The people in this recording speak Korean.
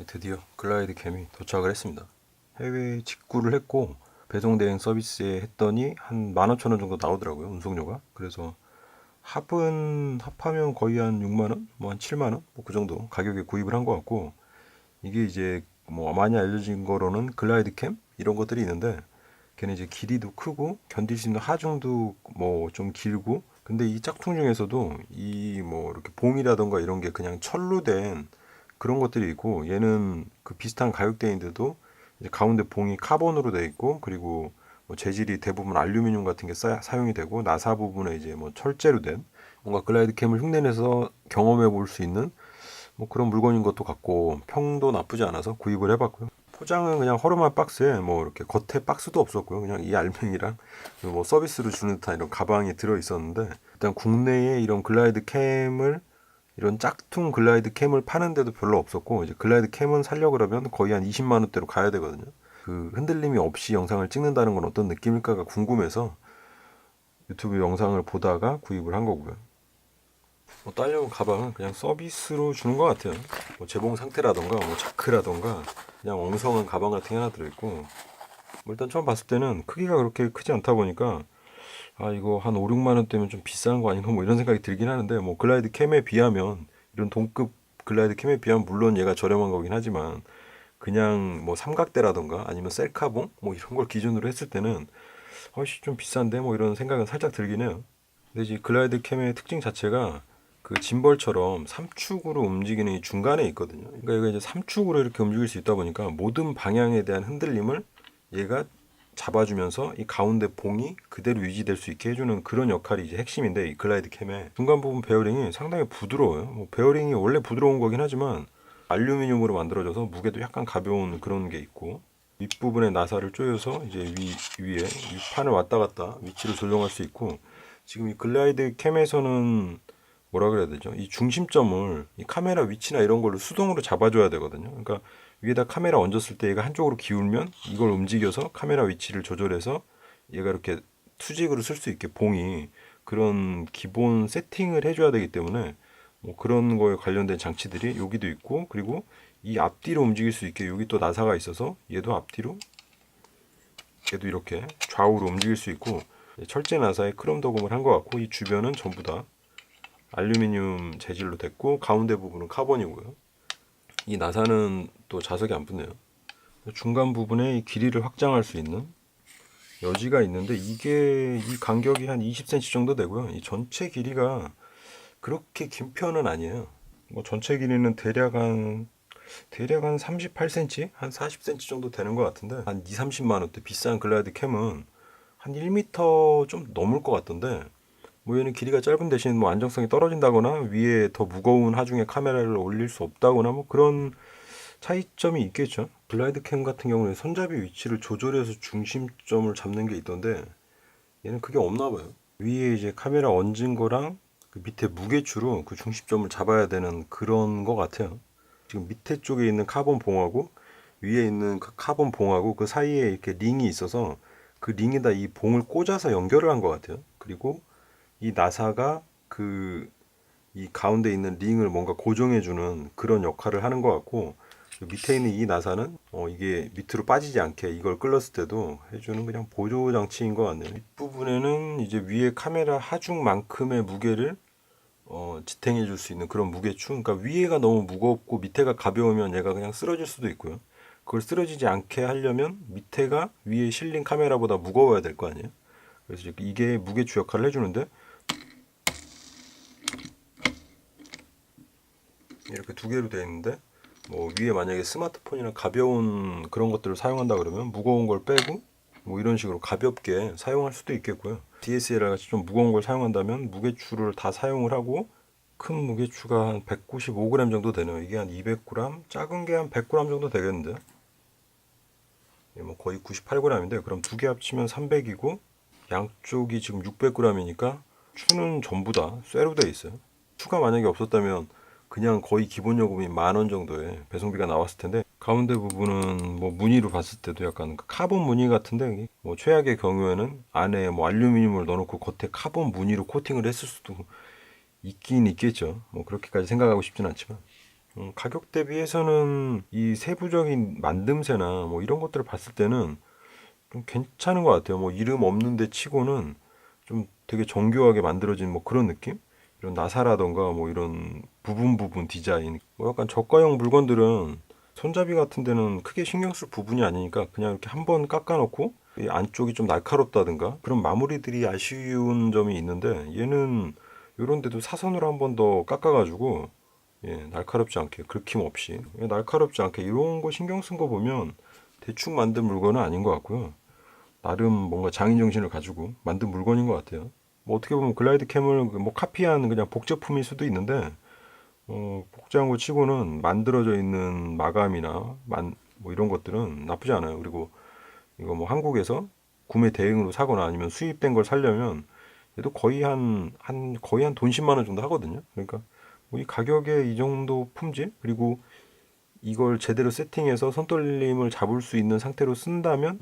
드디어 글라이드 캠이 도착을 했습니다. 해외 직구를 했고 배송 대행 서비스에 했더니 한 15,000원 정도 나오더라고요, 운송료가. 그래서 합하면 거의 한 6만 원, 뭐 한 7만 원, 뭐 그 정도 가격에 구입을 한 것 같고, 이게 이제 뭐 많이 알려진 거로는 글라이드 캠 이런 것들이 있는데, 걔는 이제 길이도 크고 견딜 수 있는 하중도 뭐 좀 길고, 근데 이 짝퉁 중에서도 이 뭐 이렇게 봉이라던가 이런 게 그냥 철로 된 그런 것들이 있고, 얘는 그 비슷한 가격대인데도 이제 가운데 봉이 카본으로 되어 있고, 그리고 뭐 재질이 대부분 알루미늄 같은 게 사용이 되고, 나사 부분에 이제 뭐 철제로 된 뭔가 글라이드 캠을 흉내내서 경험해 볼 수 있는 뭐 그런 물건인 것도 같고, 평도 나쁘지 않아서 구입을 해봤고요. 포장은 그냥 허름한 박스에 뭐 이렇게 겉에 박스도 없었고요. 그냥 이 알맹이랑 뭐 서비스로 주는 듯한 이런 가방이 들어 있었는데, 일단 국내에 이런 글라이드 캠을, 이런 짝퉁 글라이드 캠을 파는 데도 별로 없었고, 이제 글라이드 캠은 살려고 그러면 거의 한 20만 원대로 가야 되거든요. 그 흔들림이 없이 영상을 찍는다는 건 어떤 느낌일까가 궁금해서 유튜브 영상을 보다가 구입을 한 거고요. 뭐 딸려온 가방은 그냥 서비스로 주는 것 같아요. 뭐 재봉 상태라던가 뭐 자크라던가 그냥 엉성한 가방 같은 게 하나 들어있고, 뭐 일단 처음 봤을 때는 크기가 그렇게 크지 않다 보니까 아 이거 한 5, 6만 원대면 좀 비싼 거 아닌가 뭐 이런 생각이 들긴 하는데, 뭐 글라이드 캠에 비하면, 이런 동급 글라이드 캠에 비하면 물론 얘가 저렴한 거긴 하지만, 그냥 뭐 삼각대라던가 아니면 셀카봉 뭐 이런 걸 기준으로 했을 때는 훨씬 좀 비싼데 뭐 이런 생각은 살짝 들긴 해요. 근데 이제 글라이드 캠의 특징 자체가 그 짐벌처럼 3축으로 움직이는 이 중간에 있거든요. 그러니까 얘가 이제 3축으로 이렇게 움직일 수 있다 보니까 모든 방향에 대한 흔들림을 얘가 잡아주면서 이 가운데 봉이 그대로 유지될 수 있게 해주는 그런 역할이 이제 핵심인데, 이 글라이드 캠의 중간 부분 베어링이 상당히 부드러워요. 뭐 베어링이 원래 부드러운 거긴 하지만 알루미늄으로 만들어져서 무게도 약간 가벼운 그런 게 있고, 윗부분에 나사를 조여서 이제 위에 윗판을 왔다 갔다 위치를 조정할 수 있고, 지금 이 글라이드 캠에서는 뭐라 그래야 되죠? 이 중심점을 이 카메라 위치나 이런 걸로 수동으로 잡아줘야 되거든요. 그러니까 위에다 카메라 얹었을 때 얘가 한쪽으로 기울면 이걸 움직여서 카메라 위치를 조절해서 얘가 이렇게 투직으로 쓸 수 있게 봉이 그런 기본 세팅을 해줘야 되기 때문에, 뭐 그런 거에 관련된 장치들이 여기도 있고, 그리고 이 앞뒤로 움직일 수 있게 여기 또 나사가 있어서 얘도 앞뒤로, 얘도 이렇게 좌우로 움직일 수 있고, 철제 나사에 크롬 도금을 한 것 같고, 이 주변은 전부 다 알루미늄 재질로 됐고, 가운데 부분은 카본이고요. 이 나사는 또 자석이 안 붙네요. 중간 부분에 이 길이를 확장할 수 있는 여지가 있는데, 이게 이 간격이 한 20cm 정도 되고요. 이 전체 길이가 그렇게 긴 편은 아니에요. 뭐 전체 길이는 대략 한 38cm, 한 40cm 정도 되는 것 같은데, 한 2, 30만 원대 비싼 글라이드 캠은 한 1m 좀 넘을 것 같던데, 뭐 얘는 길이가 짧은 대신 뭐 안정성이 떨어진다거나 위에 더 무거운 하중에 카메라를 올릴 수 없다거나 뭐 그런 차이점이 있겠죠. 글라이드 캠 같은 경우는 손잡이 위치를 조절해서 중심점을 잡는 게 있던데, 얘는 그게 없나 봐요. 위에 이제 카메라 얹은 거랑 그 밑에 무게추로 그 중심점을 잡아야 되는 그런 거 같아요. 지금 밑에 쪽에 있는 카본 봉하고 위에 있는 그 카본 봉하고 그 사이에 이렇게 링이 있어서 그 링에다 이 봉을 꽂아서 연결을 한 것 같아요. 그리고 이 나사가 그 이 가운데 있는 링을 뭔가 고정해주는 그런 역할을 하는 것 같고, 그 밑에 있는 이 나사는 이게 밑으로 빠지지 않게 이걸 끌었을 때도 해주는 그냥 보조 장치인 것 같네요. 뒷부분에는 이제 위에 카메라 하중만큼의 무게를 지탱해 줄 수 있는 그런 무게추. 그러니까 위에가 너무 무겁고 밑에가 가벼우면 얘가 그냥 쓰러질 수도 있고요. 그걸 쓰러지지 않게 하려면 밑에가 위에 실린 카메라보다 무거워야 될 거 아니에요. 그래서 이게 무게추 역할을 해주는데, 이렇게 두 개로 되어 있는데, 뭐 위에 만약에 스마트폰이나 가벼운 그런 것들을 사용한다 그러면 무거운 걸 빼고 뭐 이런 식으로 가볍게 사용할 수도 있겠고요. DSLR 같이 좀 무거운 걸 사용한다면 무게추를 다 사용을 하고, 큰 무게추가 한 195g 정도 되네요. 이게 한 200g, 작은 게 한 100g 정도 되겠는데, 뭐 거의 98g인데, 그럼 두 개 합치면 300이고 양쪽이 지금 600g이니까 추는 전부 다 쇠로 되어 있어요. 추가 만약에 없었다면 그냥 거의 기본 요금이 10,000원 정도의 배송비가 나왔을 텐데, 가운데 부분은 뭐 무늬로 봤을 때도 약간 카본 무늬 같은데, 뭐 최악의 경우에는 안에 뭐 알루미늄을 넣어놓고 겉에 카본 무늬로 코팅을 했을 수도 있긴 있겠죠. 뭐 그렇게까지 생각하고 싶진 않지만, 가격 대비해서는 이 세부적인 만듦새나 뭐 이런 것들을 봤을 때는 좀 괜찮은 것 같아요. 뭐 이름 없는데 치고는 좀 되게 정교하게 만들어진 뭐 그런 느낌? 이런 나사라던가 뭐 이런 부분 디자인. 뭐 약간 저가형 물건들은 손잡이 같은 데는 크게 신경 쓸 부분이 아니니까 그냥 이렇게 한번 깎아놓고 이 안쪽이 좀 날카롭다든가 그런 마무리들이 아쉬운 점이 있는데 얘는 이런 데도 사선으로 한 번 더 깎아가지고 예, 날카롭지 않게 긁힘 없이 예, 날카롭지 않게 이런 거 신경 쓴 거 보면 대충 만든 물건은 아닌 것 같고요. 나름 뭔가 장인 정신을 가지고 만든 물건인 것 같아요. 뭐 어떻게 보면 글라이드 캠을 뭐 카피한 그냥 복제품일 수도 있는데 복제한 거 치고는 만들어져 있는 마감이나 뭐 이런 것들은 나쁘지 않아요. 그리고 이거 뭐 한국에서 구매 대행으로 사거나 아니면 수입된 걸 사려면 얘도 거의 거의 한 돈 10만 원 정도 하거든요. 그러니까 뭐 이 가격에 이 정도 품질 그리고 이걸 제대로 세팅해서 손떨림을 잡을 수 있는 상태로 쓴다면